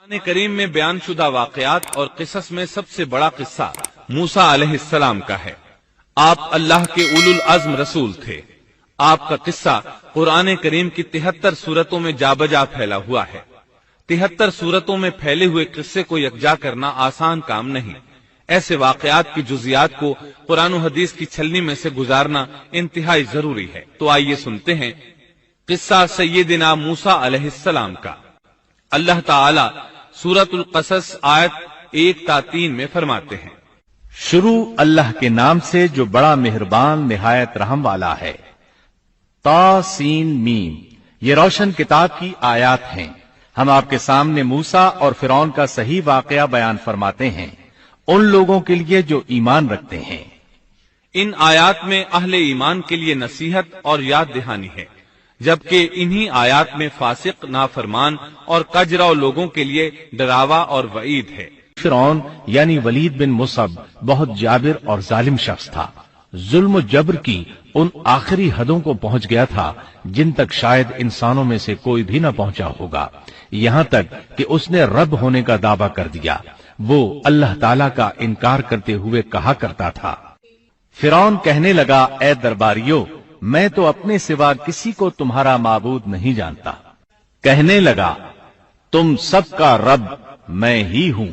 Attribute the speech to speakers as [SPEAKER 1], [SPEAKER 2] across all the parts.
[SPEAKER 1] قرآن کریم میں بیان شدہ واقعات اور قصص میں سب سے بڑا قصہ موسیٰ علیہ السلام کا ہے۔ آپ اللہ کے اولو العزم رسول تھے۔ آپ کا قصہ قرآن کریم کی 73 سورتوں میں جا بجا پھیلا ہوا ہے۔ 73 سورتوں میں پھیلے ہوئے قصے کو یکجا کرنا آسان کام نہیں۔ ایسے واقعات کی جزیات کو قرآن و حدیث کی چھلنی میں سے گزارنا انتہائی ضروری ہے۔ تو آئیے سنتے ہیں قصہ سیدنا موسیٰ علیہ السلام کا۔ اللہ تعالی سورۃ القصص آیت 1 تا 3 میں فرماتے ہیں،
[SPEAKER 2] شروع اللہ کے نام سے جو بڑا مہربان نہایت رحم والا ہے۔ تا سین میم، یہ روشن کتاب کی آیات ہیں۔ ہم آپ کے سامنے موسیٰ اور فرعون کا صحیح واقعہ بیان فرماتے ہیں ان لوگوں کے لیے جو ایمان رکھتے ہیں۔
[SPEAKER 1] ان آیات میں اہل ایمان کے لیے نصیحت اور یاد دہانی ہے، جبکہ انہی آیات میں فاسق، نافرمان اور کجراؤ لوگوں کے لیے ڈراوا اور وعید ہے۔
[SPEAKER 2] فرعون یعنی ولید بن مصعب بہت جابر اور ظالم شخص تھا۔ ظلم و جبر کی ان آخری حدوں کو پہنچ گیا تھا جن تک شاید انسانوں میں سے کوئی بھی نہ پہنچا ہوگا، یہاں تک کہ اس نے رب ہونے کا دعویٰ کر دیا۔ وہ اللہ تعالیٰ کا انکار کرتے ہوئے کہا کرتا تھا۔ فرعون کہنے لگا، اے درباریوں، میں تو اپنے سوا کسی کو تمہارا معبود نہیں جانتا۔ کہنے لگا، تم سب کا رب میں ہی ہوں۔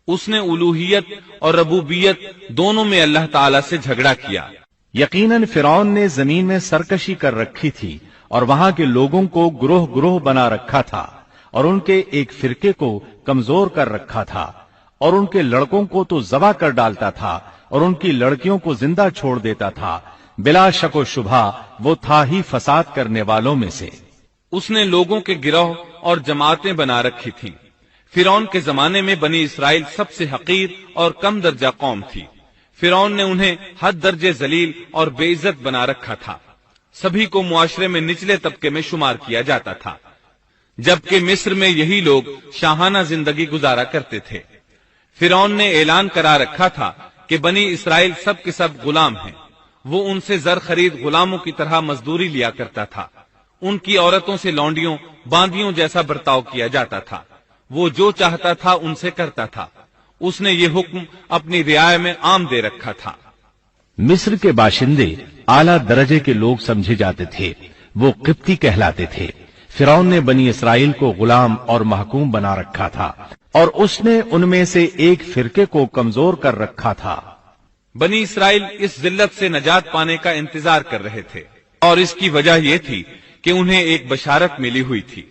[SPEAKER 1] اس نے الوہیت اور ربوبیت دونوں میں اللہ تعالی سے جھگڑا کیا۔
[SPEAKER 2] یقیناً فرعون نے زمین میں سرکشی کر رکھی تھی اور وہاں کے لوگوں کو گروہ گروہ بنا رکھا تھا اور ان کے ایک فرقے کو کمزور کر رکھا تھا اور ان کے لڑکوں کو تو ذبح کر ڈالتا تھا اور ان کی لڑکیوں کو زندہ چھوڑ دیتا تھا۔ بلا شک و شبہ وہ تھا ہی فساد کرنے والوں میں سے۔
[SPEAKER 1] اس نے لوگوں کے گروہ اور جماعتیں بنا رکھی تھیں۔ فرعون کے زمانے میں بنی اسرائیل سب سے حقیر اور کم درجہ قوم تھی۔ فرعون نے انہیں حد درجے ذلیل اور بے عزت بنا رکھا تھا۔ سبھی کو معاشرے میں نچلے طبقے میں شمار کیا جاتا تھا، جبکہ مصر میں یہی لوگ شاہانہ زندگی گزارا کرتے تھے۔ فرعون نے اعلان کرا رکھا تھا کہ بنی اسرائیل سب کے سب غلام ہیں۔ وہ ان سے زر خرید غلاموں کی طرح مزدوری لیا کرتا تھا۔ ان کی عورتوں سے لونڈیوں باندیوں جیسا برتاؤ کیا جاتا تھا۔ وہ جو چاہتا تھا ان سے کرتا تھا۔ اس نے یہ حکم اپنی رعایا میں عام دے رکھا تھا۔
[SPEAKER 2] مصر کے باشندے اعلیٰ درجے کے لوگ سمجھے جاتے تھے، وہ قبطی کہلاتے تھے۔ فرعون نے بنی اسرائیل کو غلام اور محکوم بنا رکھا تھا اور اس نے ان میں سے ایک فرقے کو کمزور کر رکھا تھا۔
[SPEAKER 1] بنی اسرائیل اس ذلت سے نجات پانے کا انتظار کر رہے تھے، اور اس کی وجہ یہ تھی کہ انہیں ایک بشارت ملی ہوئی تھی۔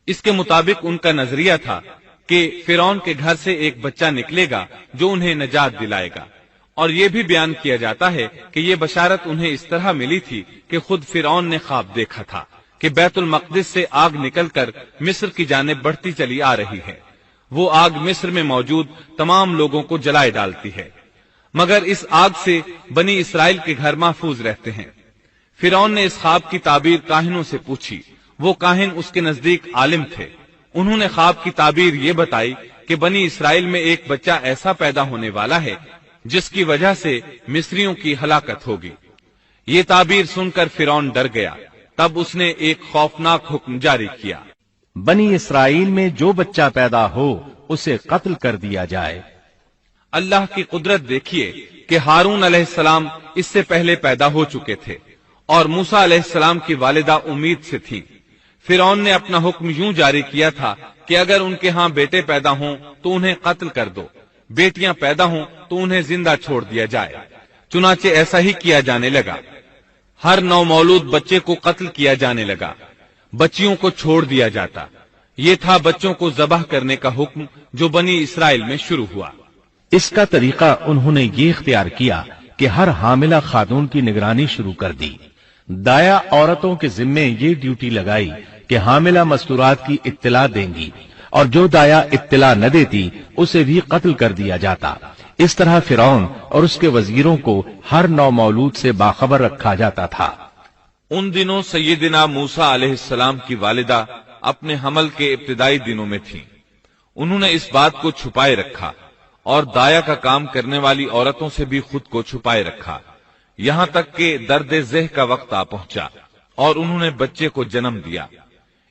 [SPEAKER 1] اس کے مطابق ان کا نظریہ تھا کہ فرعون کے گھر سے ایک بچہ نکلے گا جو انہیں نجات دلائے گا، اور یہ بھی بیان کیا جاتا ہے کہ یہ بشارت انہیں اس طرح ملی تھی کہ خود فرعون نے خواب دیکھا تھا کہ بیت المقدس سے آگ نکل کر مصر کی جانب بڑھتی چلی آ رہی ہے۔ وہ آگ مصر میں موجود تمام لوگوں کو جلائے ڈالتی ہے، مگر اس آگ سے بنی اسرائیل کے گھر محفوظ رہتے ہیں۔ فرعون نے اس خواب کی تعبیر کاہنوں سے پوچھی۔ وہ کاہن اس کے نزدیک عالم تھے۔ انہوں نے خواب کی تعبیر یہ بتائی کہ بنی اسرائیل میں ایک بچہ ایسا پیدا ہونے والا ہے جس کی وجہ سے مصریوں کی ہلاکت ہوگی۔ یہ تعبیر سن کر فرعون ڈر گیا۔ تب اس نے ایک خوفناک حکم جاری کیا،
[SPEAKER 2] بنی اسرائیل میں جو بچہ پیدا ہو اسے قتل کر دیا جائے۔
[SPEAKER 1] اللہ کی قدرت دیکھیے کہ ہارون علیہ السلام اس سے پہلے پیدا ہو چکے تھے اور موسیٰ علیہ السلام کی والدہ امید سے تھی۔ فرعون نے اپنا حکم یوں جاری کیا تھا کہ اگر ان کے ہاں بیٹے پیدا ہوں تو انہیں قتل کر دو، بیٹیاں پیدا ہوں تو انہیں زندہ چھوڑ دیا جائے۔ چنانچہ ایسا ہی کیا جانے لگا۔ ہر نو مولود بچے کو قتل کیا جانے لگا، بچیوں کو چھوڑ دیا جاتا۔ یہ تھا بچوں کو ذبح کرنے کا حکم جو بنی اسرائیل میں شروع ہوا۔
[SPEAKER 2] اس کا طریقہ انہوں نے یہ اختیار کیا کہ ہر حاملہ خاتون کی نگرانی شروع کر دی۔ دایا عورتوں کے ذمے یہ ڈیوٹی لگائی کہ حاملہ مستورات کی اطلاع دیں گی، اور جو دایا اطلاع نہ دیتی اسے بھی قتل کر دیا جاتا۔ اس طرح فرعون اور اس کے وزیروں کو ہر نو مولود سے باخبر رکھا جاتا تھا۔
[SPEAKER 1] ان دنوں سیدنا موسیٰ علیہ السلام کی والدہ اپنے حمل کے ابتدائی دنوں میں تھیں۔ انہوں نے اس بات کو چھپائے رکھا اور دایا کا کام کرنے والی عورتوں سے بھی خود کو چھپائے رکھا، یہاں تک کہ درد ذہ کا وقت آ پہنچا اور انہوں نے بچے کو جنم دیا۔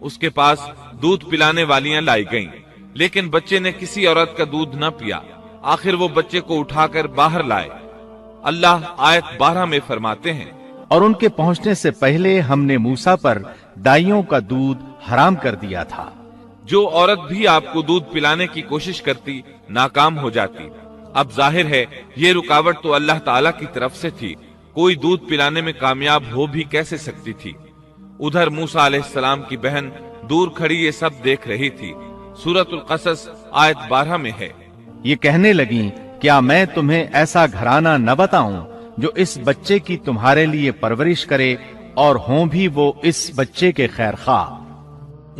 [SPEAKER 1] اس کے پاس دودھ پلانے والیاں لائی گئیں، لیکن بچے نے کسی عورت کا دودھ نہ پیا۔ آخر وہ بچے کو اٹھا کر باہر لائے۔ اللہ آیت 12 میں فرماتے ہیں،
[SPEAKER 2] اور ان کے پہنچنے سے پہلے ہم نے موسیٰ پر دائیوں کا دودھ حرام کر دیا تھا۔
[SPEAKER 1] جو عورت بھی آپ کو دودھ پلانے کی کوشش کرتی ناکام ہو جاتی۔ اب ظاہر ہے یہ رکاوٹ تو اللہ تعالیٰ کی طرف سے تھی، کوئی دودھ پلانے میں کامیاب ہو بھی کیسے سکتی تھی۔ ادھر موسیٰ علیہ السلام کی بہن دور کھڑی یہ سب دیکھ رہی تھی۔ سورۃ القصص آیت 12 میں ہے،
[SPEAKER 2] یہ کہنے لگیں، کیا میں تمہیں ایسا گھرانہ نہ بتاؤں جو اس بچے کی تمہارے لیے پرورش کرے اور ہوں بھی وہ اس بچے کے خیر خواہ۔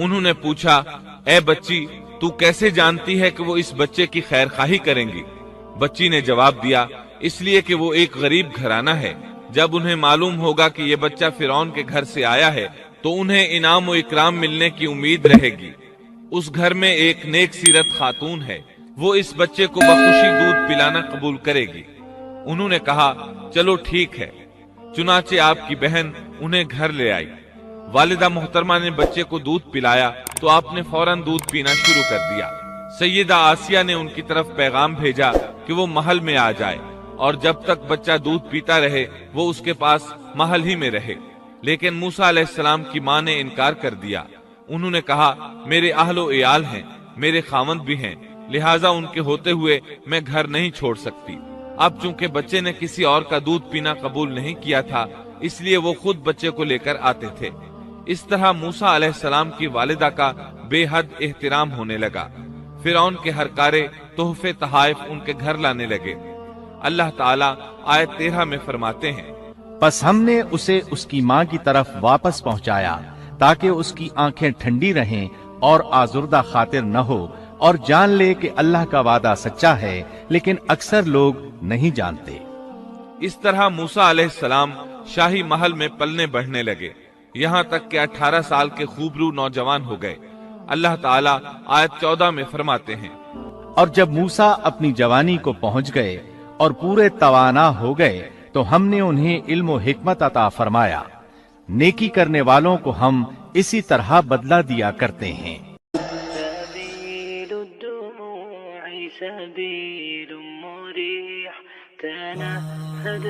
[SPEAKER 1] انہوں نے پوچھا، اے بچی، تو کیسے جانتی ہے کہ وہ اس بچے کی خیر خواہی کریں گی؟ بچی نے جواب دیا، اس لیے کہ وہ ایک غریب گھرانہ ہے۔ جب انہیں معلوم ہوگا کہ یہ بچہ فرعون کے گھر سے آیا ہے تو انہیں انعام و اکرام ملنے کی امید رہے گی۔ اس گھر میں ایک نیک سیرت خاتون ہے، وہ اس بچے کو بخوشی دودھ پلانا قبول کرے گی۔ انہوں نے کہا، چلو ٹھیک ہے۔ چنانچہ آپ کی بہن انہیں گھر لے آئی۔ والدہ محترمہ نے بچے کو دودھ پلایا تو آپ نے فوراً دودھ پینا شروع کر دیا۔ سیدہ آسیہ نے ان کی طرف پیغام بھیجا کہ وہ محل میں آ جائے اور جب تک بچہ دودھ پیتا رہے وہ اس کے پاس محل ہی میں رہے، لیکن موسیٰ علیہ السلام کی ماں نے انکار کر دیا۔ انہوں نے کہا، میرے اہل و عیال ہیں، میرے خاوند بھی ہیں، لہٰذا ان کے ہوتے ہوئے میں گھر نہیں چھوڑ سکتی۔ اب چونکہ بچے نے کسی اور کا دودھ پینا قبول نہیں کیا تھا، اس لیے وہ خود بچے کو لے کر آتے تھے۔ اس طرح موسیٰ علیہ السلام کی والدہ کا بے حد احترام ہونے لگا۔ فرعون کے ہر کارے تحفے تحائف ان کے گھر لانے لگے۔ اللہ تعالیٰ آیت 13 میں فرماتے ہیں،
[SPEAKER 2] پس ہم نے اسے اس کی ماں کی طرف واپس پہنچایا تاکہ اس کی آنکھیں ٹھنڈی رہیں اور آزردہ خاطر نہ ہو، اور جان لے کہ اللہ کا وعدہ سچا ہے، لیکن اکثر لوگ نہیں جانتے۔
[SPEAKER 1] اس طرح موسیٰ علیہ السلام شاہی محل میں پلنے بڑھنے لگے، یہاں تک کہ 18 سال کے خوبرو نوجوان ہو گئے۔ اللہ تعالیٰ آیت 14 میں فرماتے ہیں،
[SPEAKER 2] اور جب موسیٰ اپنی جوانی کو پہنچ گئے اور پورے توانا ہو گئے تو ہم نے انہیں علم و حکمت عطا فرمایا۔ نیکی کرنے والوں کو ہم اسی طرح بدلہ دیا کرتے ہیں۔
[SPEAKER 3] سبيل الدموع سبيل مريح تنهد